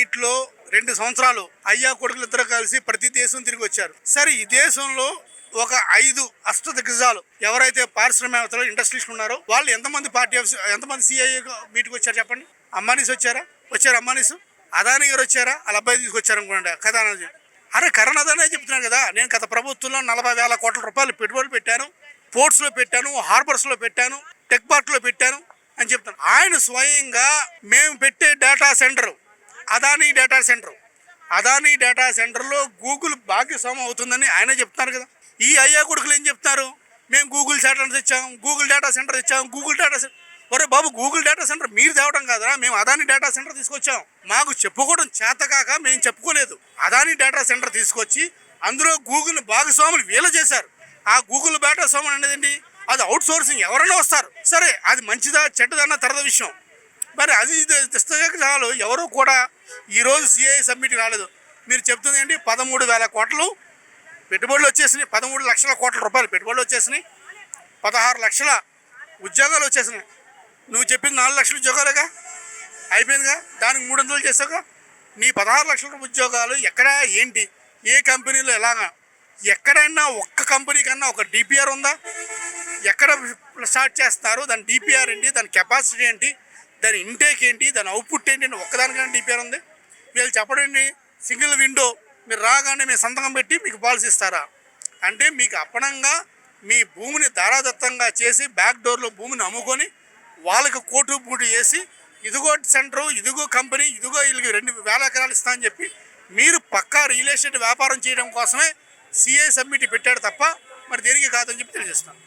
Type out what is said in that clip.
సమ్మిట్లో 2 సంవత్సరాలు అయ్యా కొడుకులు ఇద్దరు కలిసి ప్రతి దేశం తిరిగి వచ్చారు. సరే, ఈ దేశంలో ఒక 5 అష్టదిగ్గజాలు ఎవరైతే పారిశ్రామికవేత్తలు ఇండస్ట్రీస్ ఉన్నారో వాళ్ళు ఎంతమంది సిఐఏ మీటింగ్ వచ్చారు చెప్పండి? అంబానీస్ వచ్చారా? అంబానీస్. అదానీ గారు వచ్చారా? వాళ్ళ అబ్బాయి తీసుకొచ్చారు అనుకోండి కథానాజీ. అరే కరణాదనే చెప్తున్నాను కదా, నేను గత ప్రభుత్వంలో 40,000 కోట్ల రూపాయలు పెట్టుబడులు పెట్టాను, పోర్ట్స్లో పెట్టాను, హార్బర్స్లో పెట్టాను, టెక్ పార్క్లో పెట్టాను అని చెప్తాను. ఆయన స్వయంగా మేము పెట్టే డేటా సెంటర్ అదానీ డేటా సెంటర్లో గూగుల్ భాగస్వామ్యం అవుతుందని ఆయన చెప్తున్నారు కదా. ఈ అయ్యా కొడుకులు ఏం చెప్తున్నారు? మేము గూగుల్ సెంటర్ తెచ్చాం, గూగుల్ డేటా సెంటర్ తెచ్చాం, గూగుల్ డేటా సెంటర్. ఒరే బాబు, గూగుల్ డేటా సెంటర్ మీరు తేవడం కాదా, మేము అదానీ డేటా సెంటర్ తీసుకొచ్చాం. మాకు చెప్పుకోవడం చేతకాక మేము చెప్పుకోలేదు. అదానీ డేటా సెంటర్ తీసుకొచ్చి అందులో గూగుల్ భాగస్వాములు వీలు చేశారు. ఆ గూగుల్ భాగస్వామ్యం అనేది ఏంటి? అది అవుట్ సోర్సింగ్. ఎవరైనా వస్తారు, సరే అది మంచిదా చెడ్డదన్న తర్వాత విషయం. మరి అది తెస్తే చాలు. ఎవరు కూడా ఈరోజు సిఐ సబ్మిట్ రాలేదు. మీరు చెప్తుంది ఏంటి? 13,000 కోట్లు పెట్టుబడులు వచ్చేసినాయి, 13 లక్షల కోట్ల రూపాయలు పెట్టుబడులు వచ్చేసినాయి, 16 లక్షల ఉద్యోగాలు వచ్చేసినాయి. నువ్వు చెప్పింది 4 లక్షల ఉద్యోగాలుగా అయిపోయిందిగా, దానికి 300 చేసావుగా. నీ 16 లక్షల ఉద్యోగాలు ఎక్కడ, ఏంటి, ఏ కంపెనీలో, ఎలాగా? ఎక్కడైనా ఒక్క కంపెనీ కన్నా ఒక డిపిఆర్ ఉందా? ఎక్కడ స్టార్ట్ చేస్తున్నారు? దాని డిపిఆర్ ఏంటి, దాని కెపాసిటీ ఏంటి, దాని ఇంటేక్ ఏంటి, దాని అవుట్పుట్ ఏంటి అని ఒక్కదానికైనా డిపిఆర్ ఉంది? వీళ్ళు చెప్పడండి సింగిల్ విండో, మీరు రాగానే మేము సంతకం పెట్టి మీకు పాలసీ ఇస్తారా అంటే మీకు అప్పనంగా మీ భూమిని ధారాదత్తంగా చేసి బ్యాక్ డోర్లో భూమిని అమ్ముకొని వాళ్ళకి కోటు బూటు చేసి ఇదిగో సెంటరు, ఇదిగో కంపెనీ, ఇదిగో వీళ్ళకి 2,000 ఎకరాలు ఇస్తా అని చెప్పి మీరు పక్కా రియల్ ఎస్టేట్ వ్యాపారం చేయడం కోసమే సిఐ సబ్మిట్ పెట్టాడు తప్ప మరి దేనికి కాదని చెప్పి తెలియజేస్తాను.